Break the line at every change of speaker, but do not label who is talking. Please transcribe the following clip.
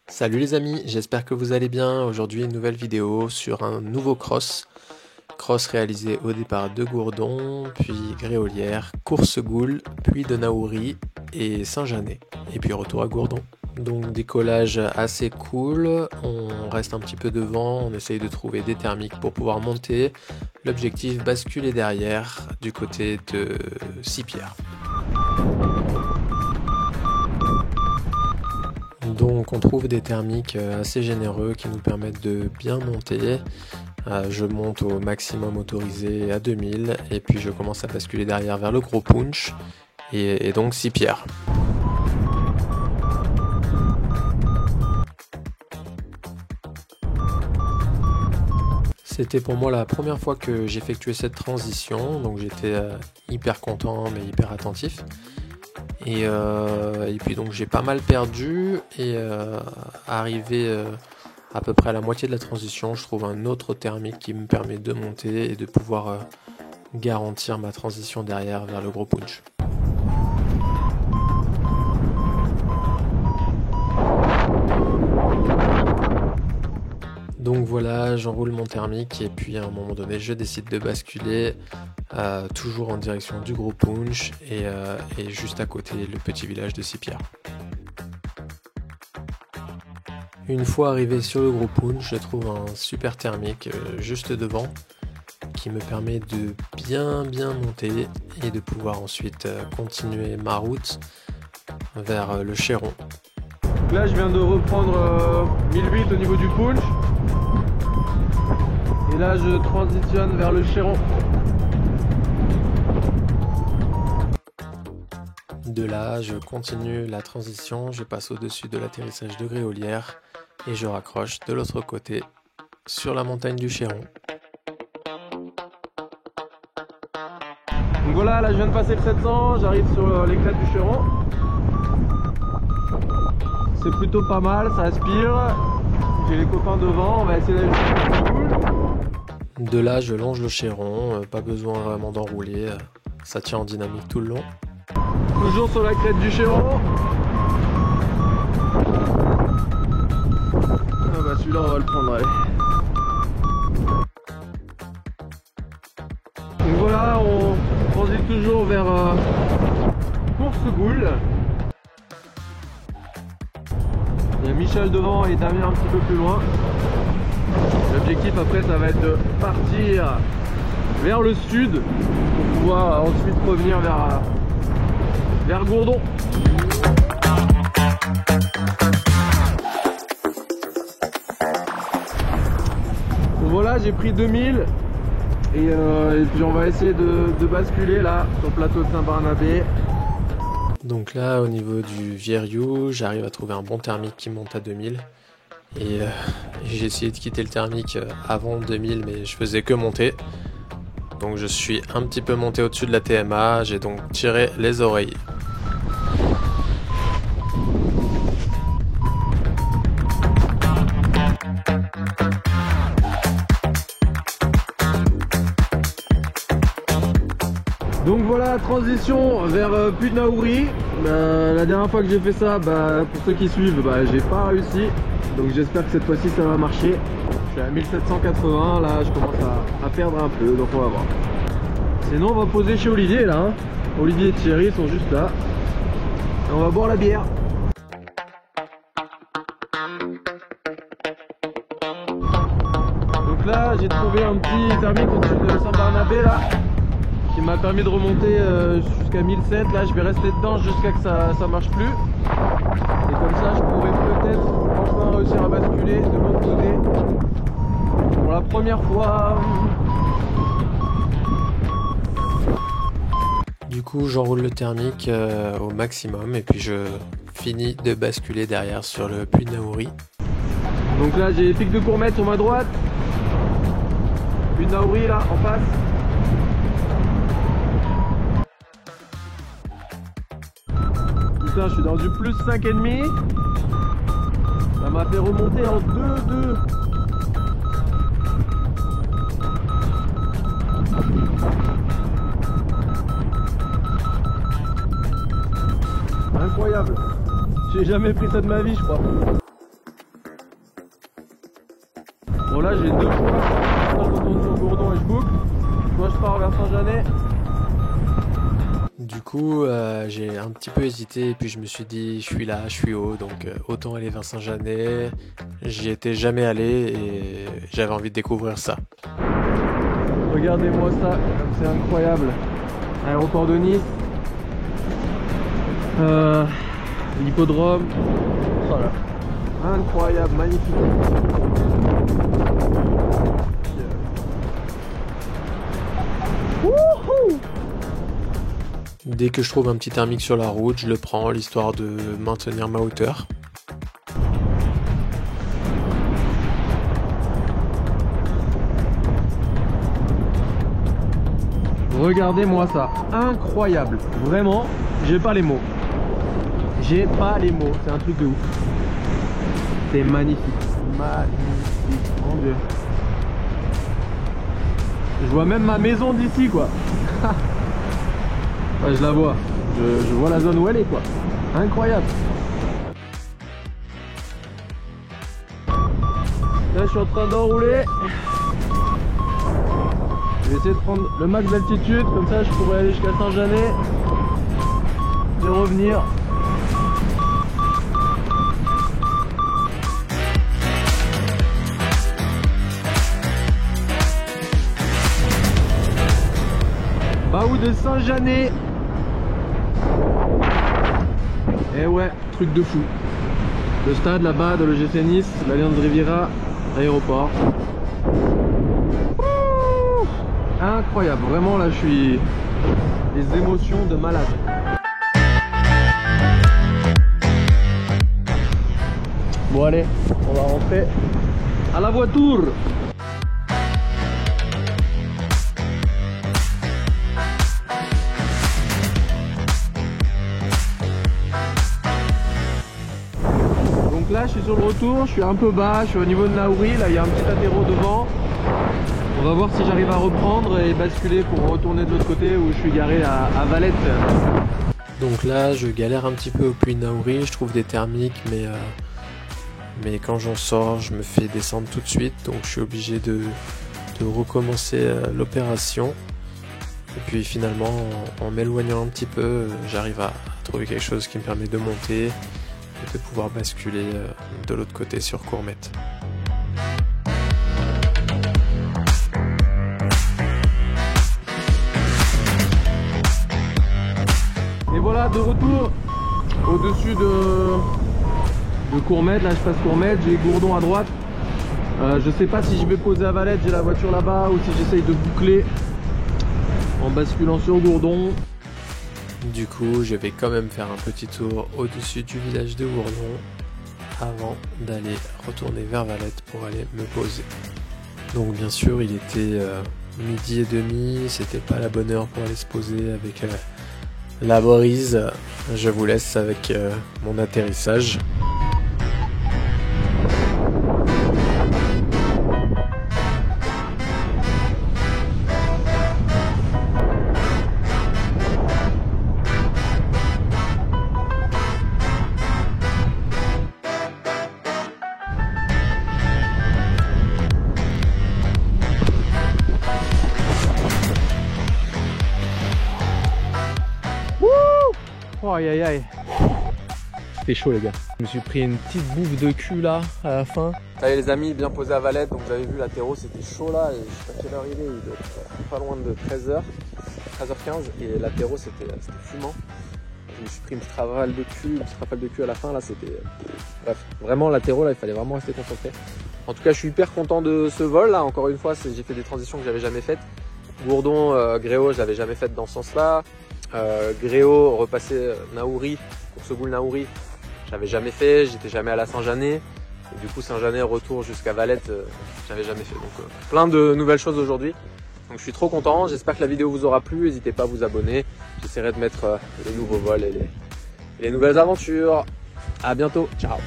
Salut les amis, j'espère que vous allez bien. Aujourd'hui une nouvelle vidéo sur un nouveau cross. Cross réalisé au départ de Gourdon, puis Gréolière, Coursegoule, puis de Naouri et Saint-Janet. Et puis retour à Gourdon. Donc décollage assez cool, on reste un petit peu devant, on essaye de trouver des thermiques pour pouvoir monter. L'objectif, basculer derrière du côté de Sipierre. Donc on trouve des thermiques assez généreux qui nous permettent de bien monter. Je monte au maximum autorisé à 2000 et puis je commence à basculer derrière vers le gros punch et donc Sipierre. C'était pour moi la première fois que j'effectuais cette transition, donc j'étais hyper content mais hyper attentif. Et puis donc j'ai pas mal perdu et arrivé à peu près à la moitié de la transition, je trouve un autre thermique qui me permet de monter et de pouvoir garantir ma transition derrière vers le gros punch. Donc voilà, j'enroule mon thermique et puis à un moment donné je décide de basculer toujours en direction du gros punch et juste à côté le petit village de Sipierre. Une fois arrivé sur le gros punch, je trouve un super thermique juste devant qui me permet de bien monter et de pouvoir ensuite continuer ma route vers le Chéron.
Là je viens de reprendre 1008 au niveau du punch. Et là je transitionne vers le Chéron.
De là, je continue la transition, je passe au-dessus de l'atterrissage de Gréolière et je raccroche de l'autre côté sur la montagne du Chéron.
Donc voilà, là je viens de passer le 700, j'arrive sur les crêtes du Chéron. C'est plutôt pas mal, ça aspire. J'ai les copains devant, on va essayer d'aller sur le cool.
De là, je longe le Chéron, pas besoin vraiment d'enrouler, ça tient en dynamique tout le long.
Toujours sur la crête du Chéron. Ah bah celui-là on va le prendre, allez. Donc voilà, on transite toujours vers Coursegoule. Il y a Michel devant et Damien un petit peu plus loin. L'objectif après ça va être de partir vers le sud pour pouvoir ensuite revenir vers Gourdon. Donc voilà, j'ai pris 2000 et puis on va essayer de basculer là sur le plateau de Saint-Barnabé.
Donc là, au niveau du Viriou, j'arrive à trouver un bon thermique qui monte à 2000 et j'ai essayé de quitter le thermique avant 2000 mais je faisais que monter. Donc je suis un petit peu monté au-dessus de la TMA, j'ai donc tiré les oreilles.
Donc voilà, transition vers Puy de Naouri. La dernière fois que j'ai fait ça, pour ceux qui suivent, j'ai pas réussi. Donc j'espère que cette fois-ci ça va marcher. Je suis à 1780, là je commence à perdre un peu, donc on va voir. Sinon on va poser chez Olivier là. Hein. Olivier et Thierry sont juste là. Et on va boire la bière. Donc là j'ai trouvé un petit thermique au-dessus de Saint-Barnabé là, qui m'a permis de remonter jusqu'à 1007. Là je vais rester dedans jusqu'à que ça marche plus. Et comme ça je pourrais peut-être enfin réussir à basculer de l'autre côté. Pour la première fois.
Du coup, j'enroule le thermique au maximum et puis je finis de basculer derrière sur le Puy de Naouri.
Donc là j'ai pic de Courmette sur ma droite. Puy de Naouri là en face. Putain, je suis dans du plus 5,5. Ça m'a fait remonter en 2-2. Incroyable. J'ai jamais pris ça de ma vie, je crois. Donc là j'ai deux choix, soit je retourne sur Gourdon et je boucle, soit je pars vers Saint-Janet.
Du coup, j'ai un petit peu hésité et puis je me suis dit, je suis là, je suis haut, donc autant aller vers Saint-Janet. J'y étais jamais allé et j'avais envie de découvrir ça.
Regardez-moi ça, c'est incroyable. Aéroport de Nice, l'hippodrome, voilà. Incroyable, magnifique. Wouhou!
Dès que je trouve un petit thermique sur la route, je le prends, l'histoire de maintenir ma hauteur.
Regardez-moi ça, incroyable, vraiment, j'ai pas les mots. J'ai pas les mots, c'est un truc de ouf. C'est magnifique, magnifique, mon Dieu. Je vois même ma maison d'ici quoi. Ouais, je la vois, je vois la zone où elle est quoi. Incroyable. Là je suis en train d'enrouler. Je vais essayer de prendre le max d'altitude, comme ça je pourrais aller jusqu'à Saint-Janet et revenir. Baou de Saint-Janet. Et ouais, truc de fou. Le stade là-bas de l'EGC Nice, l'Alliance Riviera, l'aéroport. Incroyable, vraiment là je suis des émotions de malade. Bon allez, on va rentrer à la voiture. Donc là je suis sur le retour, je suis un peu bas, je suis au niveau de Naouri, là il y a un petit atterro devant. On va voir si j'arrive à reprendre et basculer pour retourner de l'autre côté où je suis garé à Valette.
Donc là, je galère un petit peu au puits de Naouri, je trouve des thermiques, mais quand j'en sors, je me fais descendre tout de suite, donc je suis obligé de recommencer l'opération. Et puis finalement, en m'éloignant un petit peu, j'arrive à trouver quelque chose qui me permet de monter et de pouvoir basculer de l'autre côté sur Courmette.
Et voilà, de retour au-dessus de Courmette. Là je passe Courmette, j'ai Gourdon à droite. Je sais pas si je vais poser à Valette, j'ai la voiture là-bas, ou si j'essaye de boucler en basculant sur Gourdon.
Du coup, je vais quand même faire un petit tour au-dessus du village de Gourdon avant d'aller retourner vers Valette pour aller me poser. Donc bien sûr, il était 12h30, c'était pas la bonne heure pour aller se poser avec la brise. Je vous laisse avec mon atterrissage.
Oh aïe aïe aïe. C'était chaud les gars. Je me suis pris une petite bouffe de cul là à la fin.
Ça y est les amis, bien posé à Valette, donc vous avez vu l'atterro c'était chaud là, et je sais pas quelle heure il est, il doit être pas loin de 13h15 et l'atterro c'était fumant. Je me suis pris une petite rafale de cul à la fin là, c'était... Bref, vraiment l'atterro là, il fallait vraiment rester concentré. En tout cas je suis hyper content de ce vol là, encore une fois j'ai fait des transitions que j'avais jamais faites. Gourdon, Gréo, je l'avais jamais fait dans ce sens là. Gréo, repasser Naouri, Coursegoul Naouri, j'avais jamais fait, j'étais jamais à la Saint-Janet. Et du coup Saint-Janet retour jusqu'à Valette, j'avais jamais fait. Donc plein de nouvelles choses aujourd'hui. Donc je suis trop content, j'espère que la vidéo vous aura plu, n'hésitez pas à vous abonner. J'essaierai de mettre les nouveaux vols et les nouvelles aventures. À bientôt, ciao.